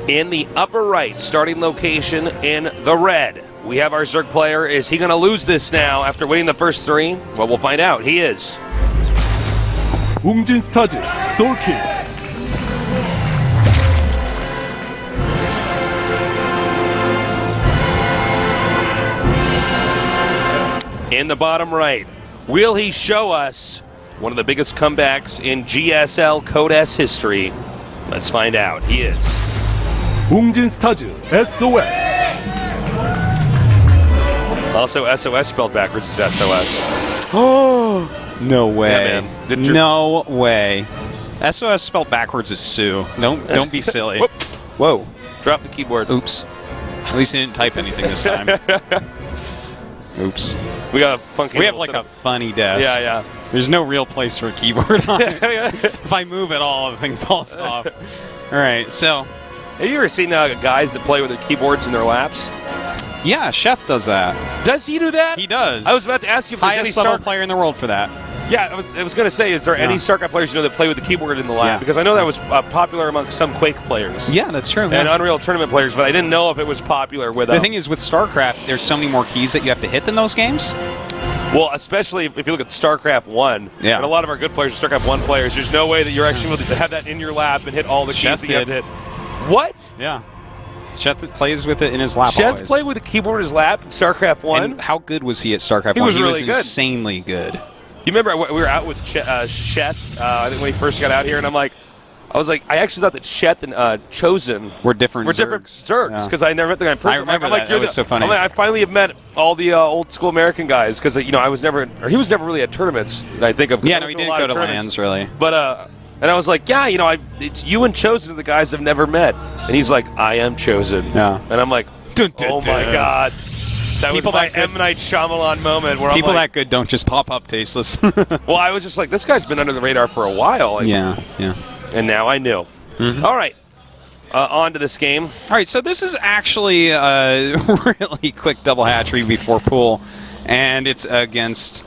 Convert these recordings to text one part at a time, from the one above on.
In the upper right, starting location in the red, we have our Zerg player. Is he going to lose this now after winning the first 3? Well, we'll find out. He is. 웅진 스타즈 Soulkey. In the bottom right, will he show us one of the biggest comebacks in GSL Code S history? Let's find out. He is. 웅진 스타즈 SOS. Also, SOS spelled backwards is SOS. Oh, no way. Yeah, man. No way. SOS spelled backwards is Sue. Don't be silly. Whoa. Drop the keyboard. Oops. At least he didn't type anything this time. Oops. We got a funky. We have like a funny desk. Yeah, yeah. There's no real place for a keyboard on it. If I move at all, the thing falls off. All right, so. Have you ever seen guys that play with their keyboards in their laps? Yeah, Chef does that. Does he do that? He does. I was about to ask you if there's highest any level player in the world for that. Yeah, I was going to say, is there any StarCraft players you know that play with the keyboard in the lab? Yeah. Because I know that was popular among some Quake players. Yeah, that's true. And Unreal Tournament players, but I didn't know if it was popular with them. The thing is, with StarCraft, there's so many more keys that you have to hit than those games. Well, especially if you look at StarCraft 1, yeah. And a lot of our good players are StarCraft 1 players, there's no way that you're actually able to have that in your lap and hit all the keys that you have to hit. What? Yeah. Chef plays with it in his lap. Chef played with the keyboard in his lap in StarCraft 1? And how good was he at StarCraft 1? He was really good. Insanely good. You remember we were out with Chet, I think when he first got out here, and I actually thought that Chet and Chosen were different Zergs, because I never met the guy in person. I remember that was so funny. I finally have met all the old school American guys, because he was never really at tournaments that I think of. Yeah, no, he didn't go to LANs, really. But, and I was like, yeah, it's you and Chosen are the guys I've never met. And he's like, I am Chosen. Yeah. And I'm like, oh my God. That was my M. Night Shyamalan moment where people I'm like, that good don't just pop up tasteless. well, I was just like, this guy's been under the radar for a while. Yeah. And now I knew. Mm-hmm. All right. On to this game. All right, so this is actually a really quick double hatchery before pool. And it's against,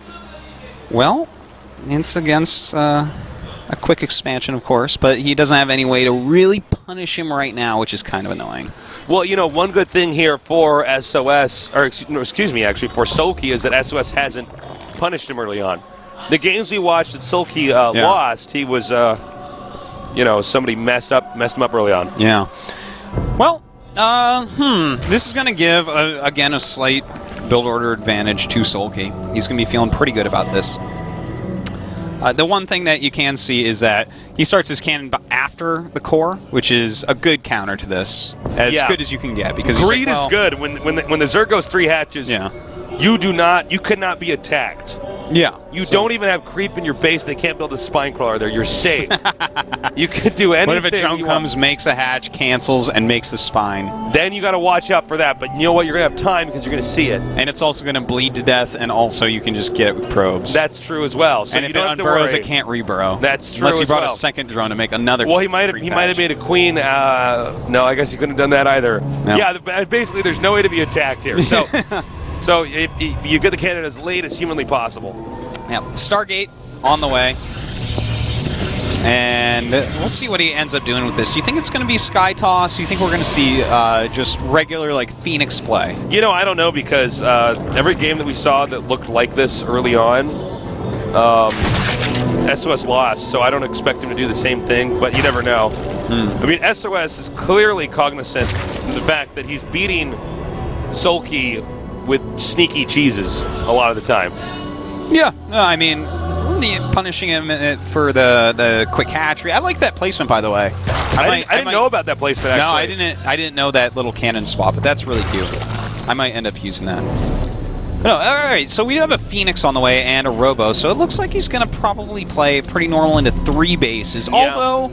a quick expansion, of course, but he doesn't have any way to really punish him right now, which is kind of annoying. Well, one good thing here for SOS, or excuse me, actually, for Soulkey is that SOS hasn't punished him early on. The games we watched that Soulkey lost, he was, somebody messed him up early on. Yeah. Well, this is going to give, again, a slight build order advantage to Soulkey. He's going to be feeling pretty good about this. The one thing that you can see is that he starts his cannon after the core, which is a good counter to this, as good as you can get. Because greed is good when the Zerg goes 3 hatches. Yeah. You cannot be attacked. Yeah. You don't even have creep in your base. They can't build a spine crawler there. You're safe. You can do anything. What if a drone comes, makes a hatch, cancels, and makes the spine? Then you got to watch out for that. But you know what? You're going to have time because you're going to see it. And it's also going to bleed to death, and also you can just get it with probes. That's true as well. So and you if don't it have to unburrows, worry. it can't reburrow. That's true. Unless he as brought well. a second drone to make another. Well, he might have made a queen. No, I guess he couldn't have done that either. No. Yeah, basically, there's no way to be attacked here. So, so you get the cannon as late as humanly possible. Yeah, Stargate on the way. And we'll see what he ends up doing with this. Do you think it's going to be Sky Toss? Do you think we're going to see just regular, Phoenix play? I don't know, because every game that we saw that looked like this early on, SOS lost, so I don't expect him to do the same thing, but you never know. I mean, SOS is clearly cognizant of the fact that he's beating Soulkey with sneaky cheeses a lot of the time. Yeah, no, I mean, punishing him for the quick hatchery. I like that placement, by the way. I didn't know about that placement, actually. No, I didn't know that little cannon swap, but that's really cute. I might end up using that. No, all right, so we have a Phoenix on the way and a Robo, so it looks like he's going to probably play pretty normal into 3 bases, although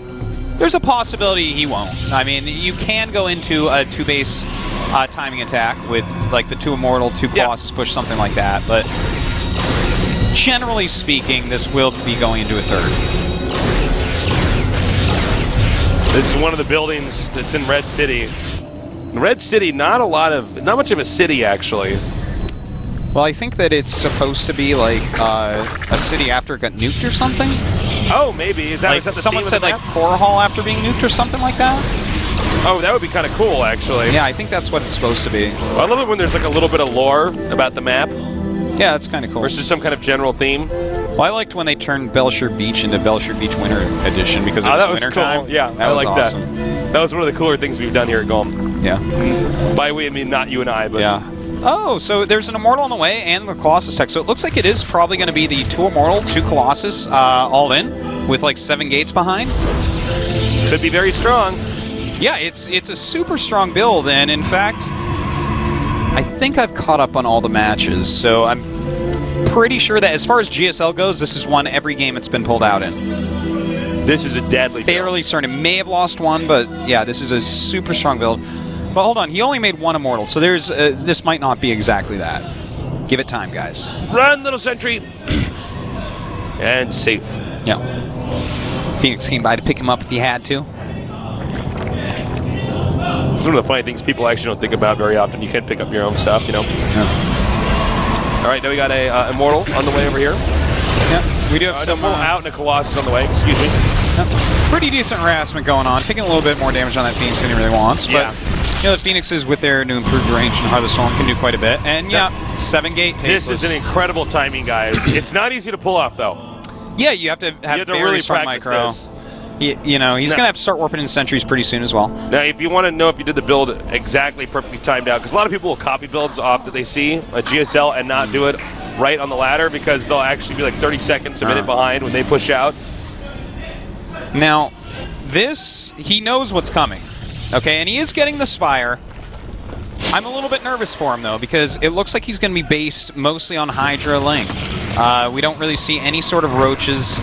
there's a possibility he won't. I mean, you can go into a 2-base timing attack with, the 2 Immortal, 2 Colossus push, something like that, but generally speaking, this will be going into a 3rd. This is one of the buildings that's in Red City. In Red City, not much of a city, actually. Well, I think that it's supposed to be like a city after it got nuked or something. Oh, maybe. Is that, Like, is that the someone theme said of the like map? Core Hall after being nuked or something like that. Oh, that would be kind of cool, actually. Yeah, I think that's what it's supposed to be. Well, I love it when there's like a little bit of lore about the map Yeah, that's kind of cool. versus some kind of general theme. Well, I liked when they turned Belshire Beach into Belshire Beach Winter Edition because it Oh, was that was winter cool. time. Yeah, that I was like awesome. that. That was one of the cooler things we've done here at GOM. Yeah. By we, I mean not you and I, but Yeah. Oh, so there's an Immortal on the way and the Colossus tech. So it looks like it is probably going to be the 2 Immortal, 2 Colossus all in with like 7 gates behind. could be very strong. Yeah, it's a super strong build, and in fact, I think I've caught up on all the matches, so I'm pretty sure that as far as GSL goes, this is one every game it's been pulled out in. This is a deadly build. Fairly certain. It may have lost one, but yeah, this is a super strong build. But hold on, he only made 1 Immortal, so there's this might not be exactly that. Give it time, guys. Run, little sentry. And safe. Yeah. Phoenix came by to pick him up if he had to. Some of the funny things people actually don't think about very often. You can pick up your own stuff, you know. Yeah. All right, now we got a Immortal on the way over here. Yeah. We do have An some Immortal out and a Colossus on the way. Excuse me. pretty decent harassment going on, taking a little bit more damage on that Phoenix than he really wants. But Yeah. you know, the Phoenixes with their new improved range and Heart of the Storm can do quite a bit. And yeah, 7 gate tasteless. This is an incredible timing, guys. It's not easy to pull off, though. Yeah, you have to have You have to very really strong practice micro. this. You know, he's No. going to have to start warping in sentries pretty soon as well. Now, if you want to know if you did the build exactly perfectly timed out, because a lot of people will copy builds off that they see a GSL and not do it right on the ladder because they'll actually be like 30 seconds, a minute behind when they push out. Now, this, he knows what's coming. Okay, and he is getting the Spire. I'm a little bit nervous for him, though, because it looks like he's going to be based mostly on Hydra Link. We don't really see any sort of roaches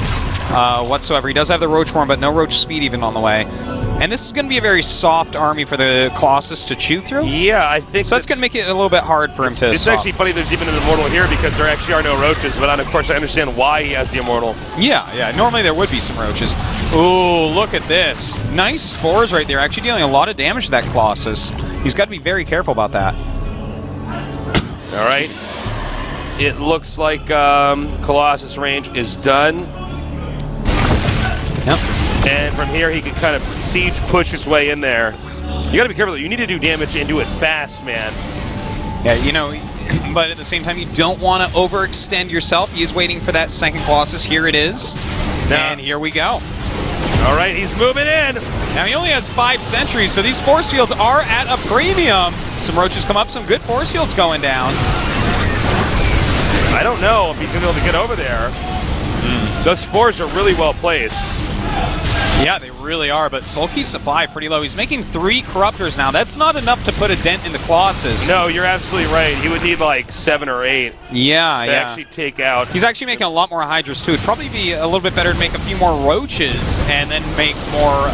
whatsoever. He does have the Roach Worm, but no Roach Speed even on the way. And this is going to be a very soft army for the Colossus to chew through. Yeah, I think So that's going to make it a little bit hard for him to it's stop. actually funny there's even an Immortal here because there actually are no roaches, but of course I understand why he has the Immortal. Yeah. Normally there would be some roaches. Ooh, look at this. Nice spores right there. Actually dealing a lot of damage to that Colossus. He's got to be very careful about that. All right. It looks like Colossus range is done. Yep. And from here, he can kind of siege push his way in there. You got to be careful. You need to do damage and do it fast, man. Yeah, you know, but at the same time, you don't want to overextend yourself. He is waiting for that second Colossus. Here it is. Now- And here we go. All right, he's moving in. Now, he only has 5 sentries, so these force fields are at a premium. Some roaches come up, some good force fields going down. I don't know if he's going to be able to get over there. Those spores are really well placed. Yeah, they really are, but Soulkey's supply pretty low. He's making 3 Corruptors now. That's not enough to put a dent in the Colossus. No, you're absolutely right. He would need like 7 or 8 Yeah, to actually take out. He's actually making a lot more Hydras, too. It'd probably be a little bit better to make a few more Roaches and then make more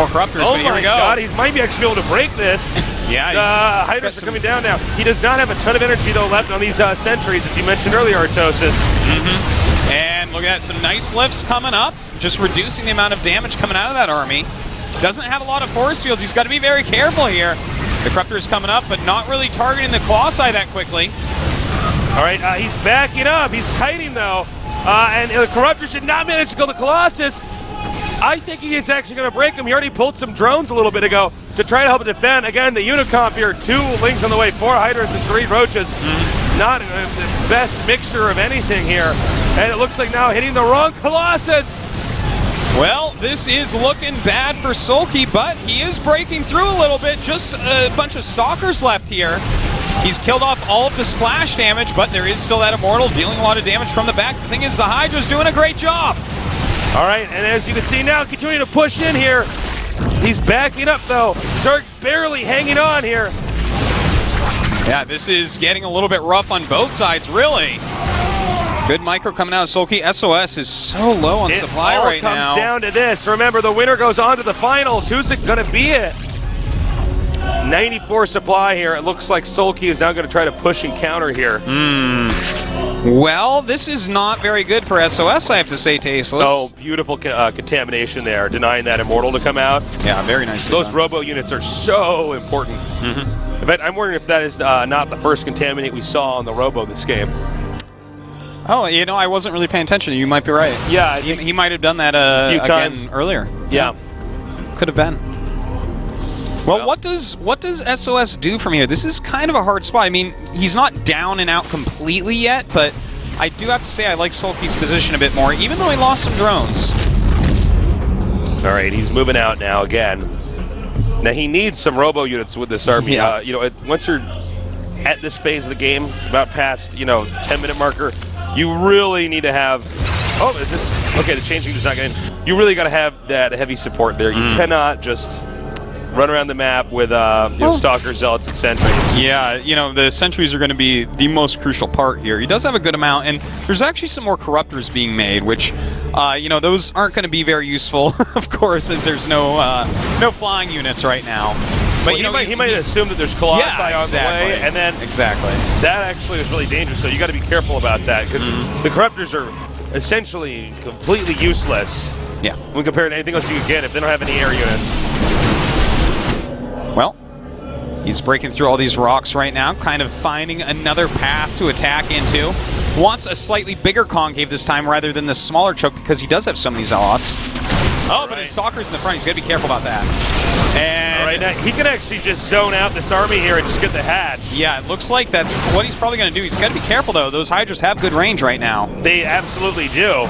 Corruptors, Oh but here my we go. God, he might be actually able to break this. Yeah, Hydras are coming down now. He does not have a ton of energy, though, left on these sentries, as you mentioned earlier, Artosis. And look at that, some nice lifts coming up, just reducing the amount of damage coming out of that army. Doesn't have a lot of force fields. He's got to be very careful here. The Corruptor is coming up, but not really targeting the Colossi that quickly. All right, he's backing up. He's kiting, though. And the Corruptor should not manage to kill the Colossus. I think he is actually going to break him. He already pulled some drones a little bit ago to try to help defend. Again, the Unicomp here, 2 Lings on the way, 4 Hydras and 3 Roaches. Not the best mixture of anything here. And it looks like now hitting the wrong Colossus. Well, this is looking bad for Soulkey, but he is breaking through a little bit. Just a bunch of Stalkers left here. He's killed off all of the splash damage, but there is still that Immortal dealing a lot of damage from the back. The thing is, the Hydra's doing a great job. All right, and as you can see now, continuing to push in here. He's backing up, though. Zerg barely hanging on here. Yeah, this is getting a little bit rough on both sides, really. Good micro coming out of Soulkey. SOS is so low on supply right now. It all comes down to this. Remember, the winner goes on to the finals. Who's it going to be it? 94 supply here. It looks like Soulkey is now going to try to push and counter here. Well, this is not very good for SOS, I have to say, Tasteless. Oh, beautiful contamination there, denying that Immortal to come out. Yeah, very nice. Those robo units are so important. But I'm wondering if that is not the first contaminate we saw on the Robo this game. Oh, you know, I wasn't really paying attention. You might be right. Yeah, he might have done that few again times. earlier. Yeah. Could have been. Well, what does SOS do from here? This is kind of a hard spot. I mean, he's not down and out completely yet, but I do have to say I like Soulkey's position a bit more, even though he lost some drones. All right, he's moving out now again. Now he needs some Robo units with this army. Yeah. You know, once you're at this phase of the game, about past 10-minute marker, you really need to have. Oh, is this okay? The changing is not getting. You really got to have that heavy support there. You cannot just run around the map with stalkers, zealots, and sentries. Yeah, you know, the sentries are going to be the most crucial part here. He does have a good amount, and there's actually some more corruptors being made, which, those aren't going to be very useful, of course, as there's no flying units right now. But well, he might assume that there's Colossi on the way, and then that actually is really dangerous. So you got to be careful about that because the corruptors are essentially completely useless. Yeah. When compared to anything else you can get if they don't have any air units. Well, he's breaking through all these rocks right now, kind of finding another path to attack into. Wants a slightly bigger concave this time rather than the smaller choke because he does have so many zealots. Oh, but his stalker's in the front. He's got to be careful about that. And all right, now he can actually just zone out this army here and just get the hatch. Yeah, it looks like that's what he's probably going to do. He's got to be careful, though. Those Hydras have good range right now. They absolutely do. All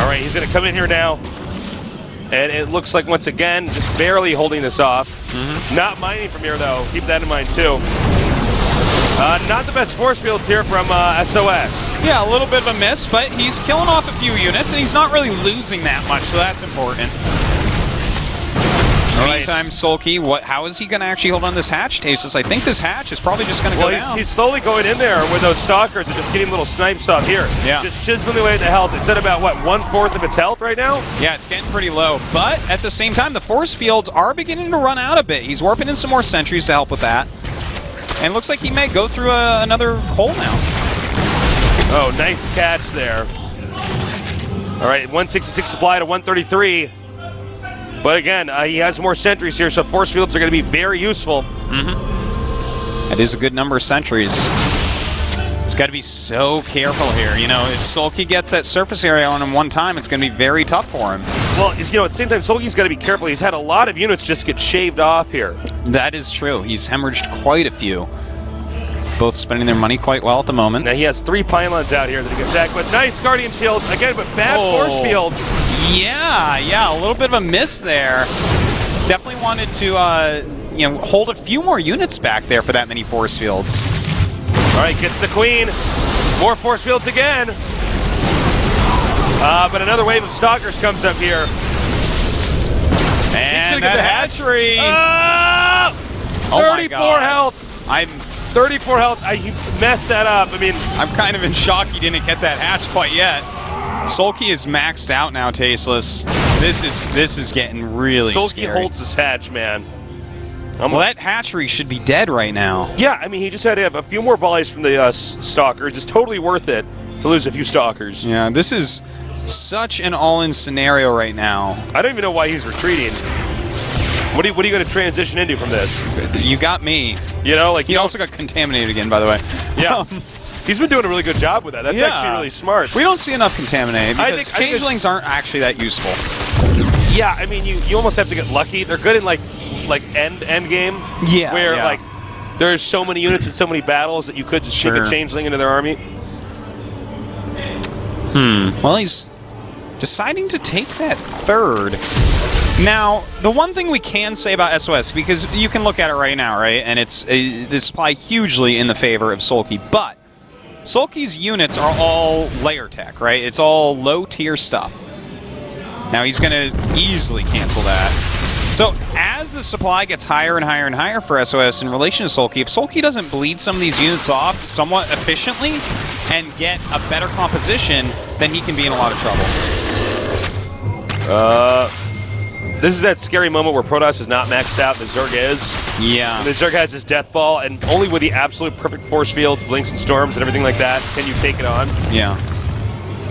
right, he's going to come in here now. And it looks like, once again, just barely holding this off. Not mining from here, though. Keep that in mind, too. Not the best force fields here from SOS. Yeah, a little bit of a miss, but he's killing off a few units, and he's not really losing that much, so that's important. Meantime, Soulkey, how is he going to actually hold on this hatch, Tasis? I think this hatch is probably just going to go down. He's slowly going in there with those stalkers and just getting little snipes off here. Yeah. Just chiseling away at the health. It's at about, what, 1/4 of its health right now? Yeah, it's getting pretty low. But at the same time, the force fields are beginning to run out a bit. He's warping in some more sentries to help with that. And looks like he may go through another hole now. Oh, nice catch there. All right, 166 supply to 133. But again, he has more sentries here, so force fields are going to be very useful. That is a good number of sentries. He's got to be so careful here. You know, if Soulkey gets that surface area on him one time, it's going to be very tough for him. Well, at the same time, Soulkey's got to be careful. He's had a lot of units just get shaved off here. That is true. He's hemorrhaged quite a few. Both spending their money quite well at the moment. Now he has 3 pylons out here that he can attack with. Nice Guardian Shields, again, but bad force fields. Yeah, a little bit of a miss there. Definitely wanted to, hold a few more units back there for that many force fields. All right, gets the Queen. More force fields again. But another wave of stalkers comes up here. And that hatchery. Oh, 34 health. 34 health. He messed that up. I mean, I'm kind of in shock he didn't get that hatch quite yet. Soulkey is maxed out now, Tasteless. This is getting really scary. Soulkey holds his hatch, man. Well, that hatchery should be dead right now. Yeah, I mean, he just had to have a few more volleys from the stalkers. It's totally worth it to lose a few stalkers. Yeah, this is such an all-in scenario right now. I don't even know why he's retreating. What are you going to transition into from this? You got me. You know, like he also got contaminated again, by the way. Yeah. He's been doing a really good job with that. That's actually really smart. We don't see enough contaminate because changelings aren't actually that useful. Yeah, I mean, you almost have to get lucky. They're good in like end game. Yeah. Where like there's so many units and so many battles that you could just stick a changeling into their army. Well, he's deciding to take that third. Now, the one thing we can say about SOS, because you can look at it right now, right, and it's this apply hugely in the favor of Soulkey, but Soulkey's units are all layer tech, right? It's all low-tier stuff. Now, he's going to easily cancel that. So, as the supply gets higher and higher and higher for SOS in relation to Soulkey, if Soulkey doesn't bleed some of these units off somewhat efficiently and get a better composition, then he can be in a lot of trouble. This is that scary moment where Protoss is not maxed out, the Zerg is. Yeah. And the Zerg has his death ball, and only with the absolute perfect force fields, blinks and storms, and everything like that can you take it on. Yeah.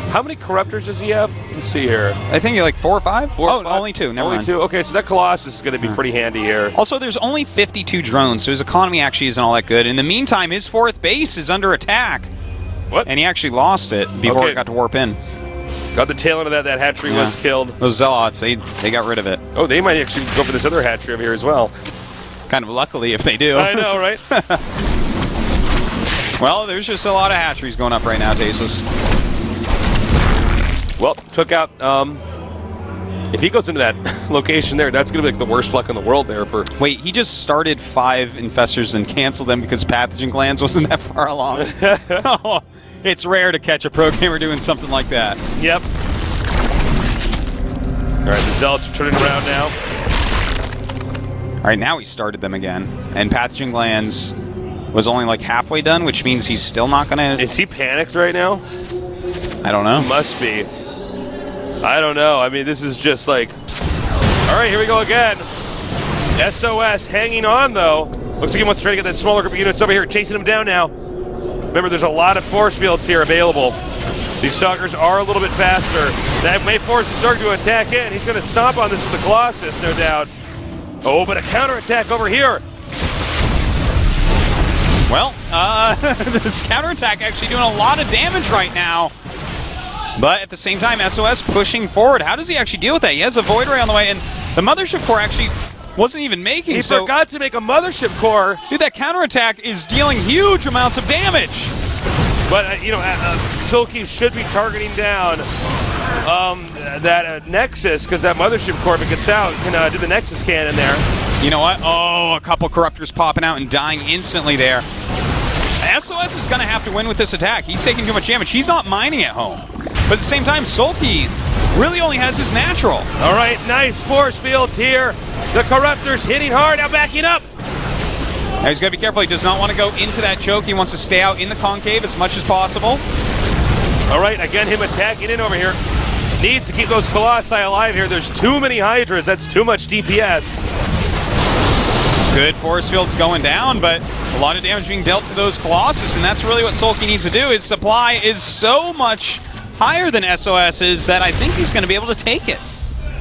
How many Corruptors does he have? Let's see here. I think like 4 or 5. Four or Oh, five? only 2. Never Only mind. 2. Okay, so that Colossus is going to be pretty handy here. Also, there's only 52 drones, so his economy actually isn't all that good. In the meantime, his 4th base is under attack. What? And he actually lost it before Okay. it got to warp in. Got the tail end of that. That hatchery was killed. Those Zealots, they got rid of it. Oh, they might actually go for this other hatchery over here as well. Kind of luckily if they do. I know, right? Well, there's just a lot of hatcheries going up right now, Tasis. Well, took out. If he goes into that location there, that's going to be like the worst luck in the world there for. Wait, he just started 5 infestors and canceled them because pathogen glands wasn't that far along. Oh, it's rare to catch a pro gamer doing something like that. Yep. All right, the Zealots are turning around now. All right, now he started them again, and pathogen glands was only like halfway done, which means he's still not gonna. Is he panicked right now? I don't know. Must be. I don't know. I mean, this is just like. All right, here we go again. SOS hanging on though. Looks like he wants to try to get that smaller group of units over here, chasing him down now. Remember, there's a lot of force fields here available. These Stalkers are a little bit faster. That may force the Zerg to attack in. He's going to stomp on this with the Colossus, no doubt. Oh, but a counterattack over here. Well, this counterattack actually doing a lot of damage right now. But at the same time, SOS pushing forward. How does he actually deal with that? He has a Void Ray on the way, and the Mothership Core actually wasn't even making. He so forgot to make a Mothership Core. Dude, that counterattack is dealing huge amounts of damage. But, Soulkey should be targeting down that Nexus, because that Mothership Core, if it gets out, can do the Nexus cannon there. You know what? Oh, a couple Corruptors popping out and dying instantly there. SOS is going to have to win with this attack. He's taking too much damage. He's not mining at home. But at the same time, Soulkey really only has his natural. All right, nice force fields here. The Corruptors hitting hard, now backing up. Now he's got to be careful. He does not want to go into that choke. He wants to stay out in the concave as much as possible. All right, again, him attacking in over here. Needs to keep those Colossi alive here. There's too many Hydras. That's too much DPS. Good force fields going down, but a lot of damage being dealt to those Colossus, and that's really what Soulkey needs to do. His supply is so much higher than SOS's that I think he's going to be able to take it.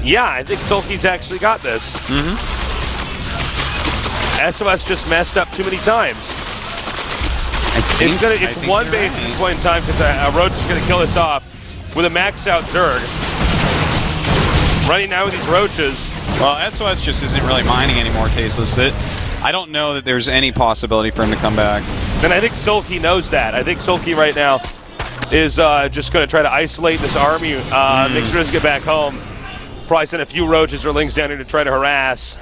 Yeah, I think Soulkey's actually got this. SOS just messed up too many times. It's one base at this point in time because a Roach is going to kill us off with a maxed out Zerg. Running now with these Roaches. Well, SOS just isn't really mining anymore, Tasteless. I don't know that there's any possibility for him to come back. And I think Soulkey knows that. I think Soulkey right now is just going to try to isolate this army, make sure he doesn't get back home. Probably send a few Roaches or Lings down here to try to harass.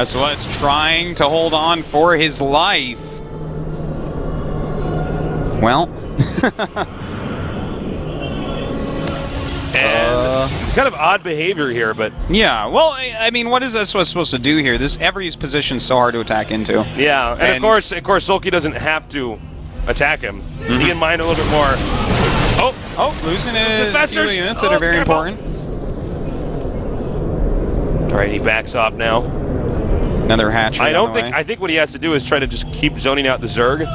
SOS trying to hold on for his life. Well. And kind of odd behavior here, but... Yeah, well, I mean, what is SOS supposed to do here? Every position's so hard to attack into. Yeah, and of course, Soulkey doesn't have to attack him. He can mine a little bit more. Oh, losing a few units that are very important. All right, he backs off now. Another hatchery. I think what he has to do is try to just keep zoning out the Zerg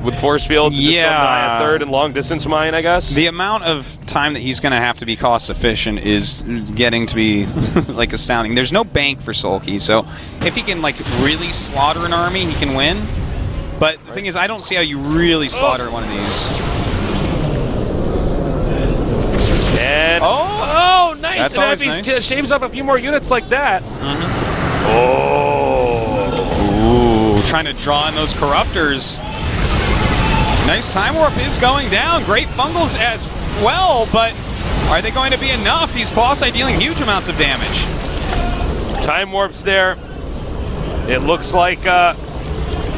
with force fields. And just go by a third and long distance mine, I guess. The amount of time that he's going to have to be cost efficient is getting to be like astounding. There's no bank for Soulkey, so if he can like really slaughter an army, he can win. But the thing is, I don't see how you really slaughter one of these. And nice! That's always nice. Shaves off a few more units like that. Ooh, trying to draw in those Corruptors. Nice time warp is going down. Great fungals as well, but are they going to be enough? These Colossi dealing huge amounts of damage. Time warp's there. It looks like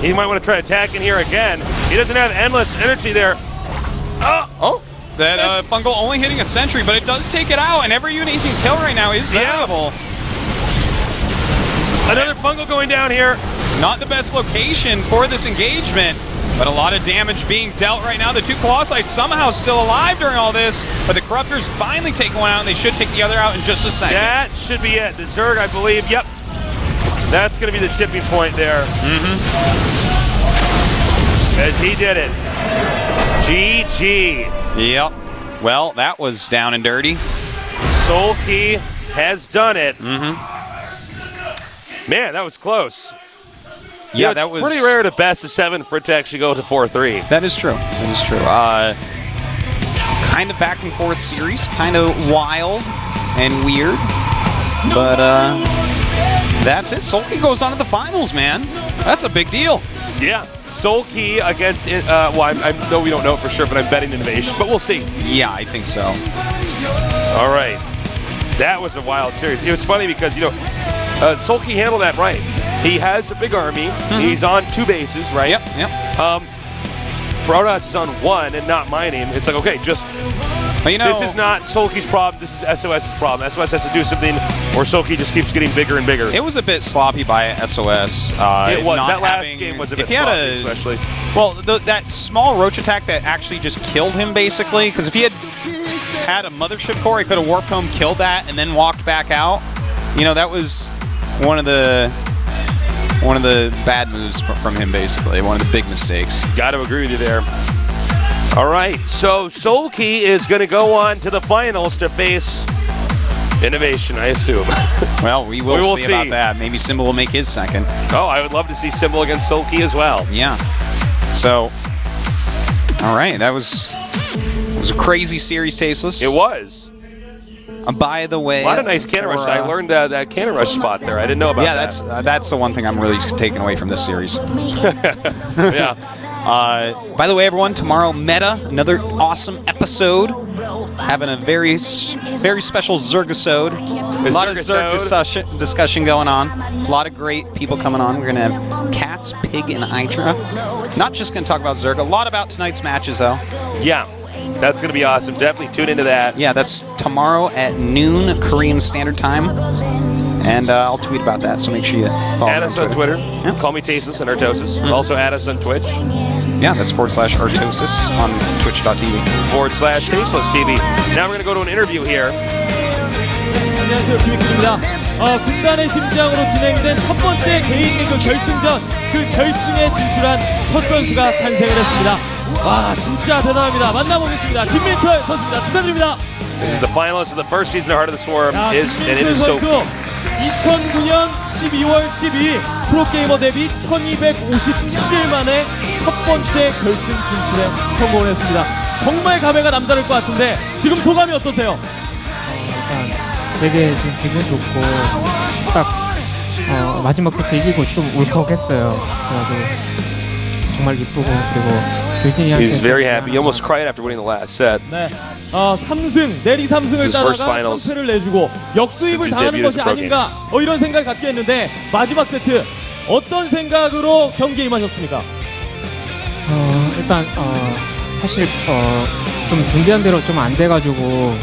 he might want to try attacking here again. He doesn't have endless energy there. That fungal only hitting a sentry, but it does take it out, and every unit he can kill right now is valuable. Another fungal going down here. Not the best location for this engagement, but a lot of damage being dealt right now. The two Colossi somehow still alive during all this, but the Corruptors finally take one out, and they should take the other out in just a second. That should be it. The Zerg, I believe, yep. That's going to be the tipping point there. As he did it. GG. Yep. Well, that was down and dirty. Soulkey has done it. Man, that was close. Yeah, it's that was pretty rare to best of 7 for it to actually go to 4-3. That is true. That is true. Kind of back and forth series, kind of wild and weird, but that's it. Soulkey goes on to the finals, man. That's a big deal. Yeah, Soulkey against well, I know we don't know for sure, but I'm betting Innovation, but we'll see. Yeah, I think so. All right, that was a wild series. It was funny because Soulkey handled that right. He has a big army. He's on 2 bases, right? Yep. Protoss is on 1 and not mining. It's like, okay, just this is not Soulkey's problem. This is SOS's problem. SOS has to do something, or Soulkey just keeps getting bigger and bigger. It was a bit sloppy by SOS. It was. That last game was a bit sloppy, especially. Well, that small roach attack that actually just killed him, basically, because if he had a mothership core, he could have warped home, killed that, and then walked back out. That was one of the bad moves from him, basically. One of the big mistakes. Got to agree with you there. All right, so Soulkey is going to go on to the finals to face Innovation, I assume. Well, we will see about that. Maybe Symbol will make his second. Oh, I would love to see Symbol against Soulkey as well. Yeah. So, all right, that was a crazy series, Tasteless. It was. By the way, a lot of nice cannon rush. I learned that cannon rush spot there. I didn't know about that. Yeah, that's the one thing I'm really taking away from this series. Yeah. By the way, everyone, tomorrow Meta, another awesome episode. Having a very special Zerg-isode. A lot of Zerg discussion going on. A lot of great people coming on. We're going to have Cats, Pig, and Hydra. Not just going to talk about Zerg. A lot about tonight's matches, though. Yeah. That's going to be awesome. Definitely tune into that. Yeah, that's tomorrow at noon Korean Standard Time. And I'll tweet about that, so make sure you follow Add us on Twitter. Yep. Call me Tasteless and Artosis. Also add us on Twitch. Yeah, that's /Artosis on twitch.tv. /Tasteless TV. Now we're going to go to an interview here. 안녕하세요, 김익규입니다. 군단의 심장으로 진행된 첫 번째 개인 리그 결승전, 그 결승에 진출한 첫 선수가 탄생을 했습니다. 와, 진짜 대단합니다. 만나보겠습니다. 김민철 선수입니다. 축하드립니다. This is the finalist of the first season of Heart of the Swarm, and it 김민철 is so. 선수 2009년 12월 12일 프로게이머 데뷔 1257일 만에 첫 번째 결승 진출에 성공을 했습니다. 정말 감회가 남다를 것 같은데 지금 소감이 어떠세요? 일단 되게 지금 기분 좋고 딱 마지막 세트 이기고 좀 울컥했어요. 그래가지고 정말 기쁘고 그리고 He's very happy. He almost cried after winning the last set. 네, 3승, 내리 3승을 따다가 3패를 내주고 역수입을 당하는 것이 아닌가 이런 생각을 갖게 했는데 마지막 세트 어떤 생각으로 경기에 임하셨습니까? 일단 사실 좀 준비한 대로 좀 안 돼가지고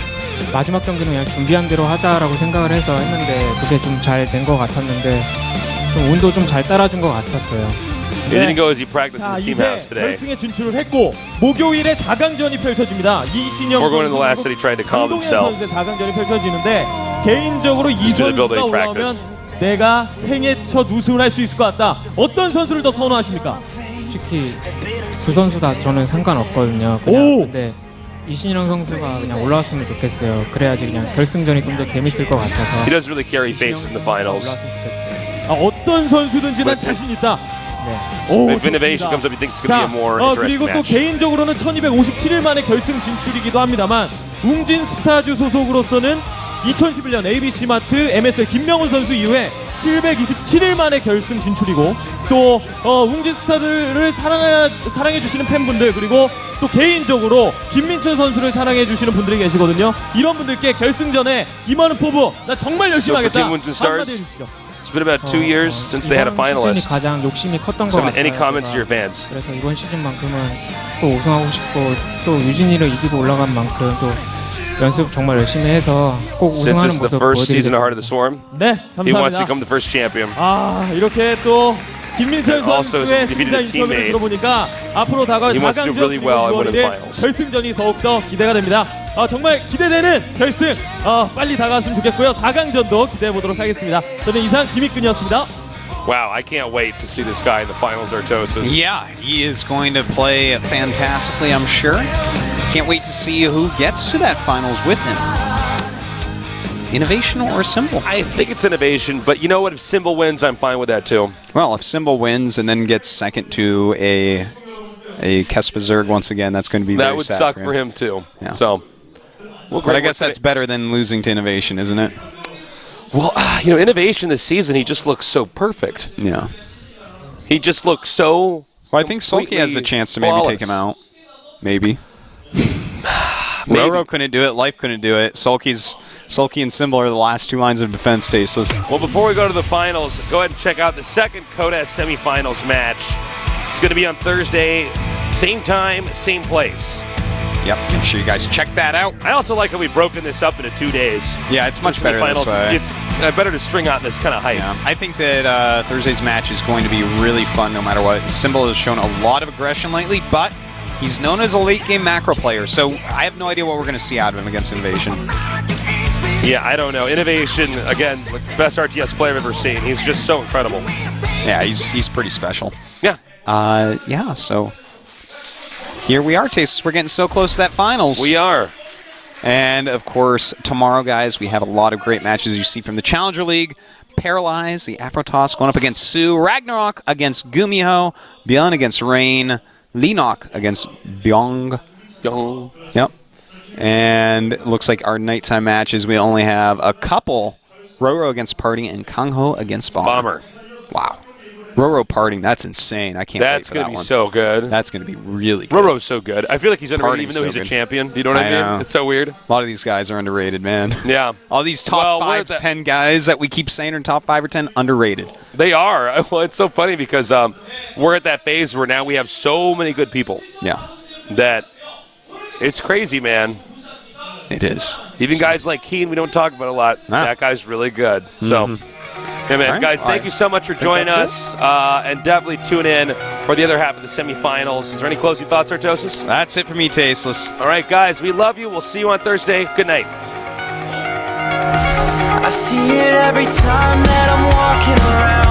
마지막 경기는 그냥 준비한 대로 하자라고 생각을 해서 했는데 그게 좀 잘 된 것 같았는데 좀 운도 좀 잘 따라준 것 같았어요. It didn't go as he practiced in the team 이제 house today. 결승에 진출을 했고 목요일에 4강전이 펼쳐집니다. 이신영 Before going to the last set, he tried to calm 강동현 himself. 선수의 4강전이 펼쳐지는데 개인적으로 이 선수가 올라오면 내가 생애 첫 우승을 할 수 있을 것 같다. 어떤 선수를 더 선호하십니까? 솔직히 두 선수 다 저는 상관없거든요. 근데 이신영 선수가 그냥 올라왔으면 좋겠어요. 그래야지 그냥 결승전이 좀 더 재밌을 것 같아서. He doesn't really care he faces in the finals. 올라왔으면 좋겠어요. 어떤 선수든지 난 자신 있다. 네. If Innovation comes up, he thinks it's going to be a more interesting 그리고 또 match. 개인적으로는 1257일 만에 결승 진출이기도 합니다만 웅진 스타즈 소속으로서는 2011년 ABC 마트 MSL 김명훈 선수 이후에 727일 만에 결승 진출이고 또 웅진 스타즈를 사랑해 주시는 팬분들 그리고 또 개인적으로 김민철 선수를 사랑해 주시는 분들이 계시거든요. 이런 분들께 결승전에 임하는 포부 나 정말 열심히 하겠다. 한마디 해주시죠. It's been about 2 years since they had a finalist. 가장 욕심이 컸던 것 So 같아요. any comments to your fans? 그래서 이번 시즌만큼은 또 우승하고 싶고 또 유진이를 이기고 올라간 만큼 또 연습 정말 열심히 해서 꼭 Since 우승하는 this is the 모습 first season of Heart of the 보여드리겠습니다. Swarm, 네, he wants to 감사합니다. become the first champion. 이렇게 또 김민철 And also, 선수의 since he defeated 승자 a 인터뷰를 teammate, 들어보니까 앞으로 다가올 he wants to do 4강전 really well and win in the 6월에 finals. 결승전이 더욱더 기대가 됩니다. 정말 기대되는 결승 빨리 다가왔으면 좋겠고요. 4강전도 기대해보도록 하겠습니다. 저는 이상 김익근이었습니다. Wow, I can't wait to see this guy in the finals, Artosis. Yeah, he is going to play fantastically, I'm sure. Can't wait to see who gets to that finals with him. Innovation or Symbol? I think it's Innovation, but you know what? If Symbol wins, I'm fine with that too. Well, if Symbol wins and then gets second to a Kespazerg once again, that's going to be that very would sad suck for him too. Yeah. So, but I guess that's better than losing to Innovation, isn't it? Well, you know, Innovation this season, he just looks so perfect. Yeah. He just looks so. Well, I think Soulkey has the chance to maybe flawless. take him out. Maybe. Maybe. Roro couldn't do it. Life couldn't do it. Soulkey and Symbol are the last two lines of defense, Tasteless. Well, before we go to the finals, go ahead and check out the second CODAS semifinals match. It's going to be on Thursday, same time, same place. Yep, make sure you guys check that out. I also like how we've broken this up into 2 days. Yeah, it's much better this way. It's better to string out this kind of hype. Yeah, I think that Thursday's match is going to be really fun no matter what. Symbol has shown a lot of aggression lately, but he's known as a late-game macro player, so I have no idea what we're going to see out of him against Innovation. Yeah, I don't know. Innovation, again, like the best RTS player I've ever seen. He's just so incredible. Yeah, he's pretty special. Yeah. Yeah, so here we are, Tasteless. We're getting so close to that finals. We are. And, of course, tomorrow, guys, we have a lot of great matches you see from the Challenger League. Paralyze, the Afrotoss going up against Sue. Ragnarok against Gumiho. Bjorn against Rain. Linok against Byung. Yep. And it looks like our nighttime matches, we only have a couple. Roro against Party and Kangho against Bomber. Wow. Roro parting, that's insane. I can't wait for that one. That's going to be so good. That's going to be really good. Roro's so good. I feel like he's underrated even though he's a champion. Do you know what I mean? know. It's so weird. A lot of these guys are underrated, man. Yeah. All these top 5 to 10 guys that we keep saying are top 5 or 10, underrated. They are. Well, it's so funny because we're at that phase where now we have so many good people. Yeah. That it's crazy, man. It is. Even guys like Keen, we don't talk about a lot. Nah. That guy's really good. So, yeah, man, right. guys, thank you so much for joining us. And definitely tune in for the other half of the semifinals. Is there any closing thoughts, Artosis? That's it for me, Tasteless. All right, guys, we love you. We'll see you on Thursday. Good night. I see it every time that I'm walking around.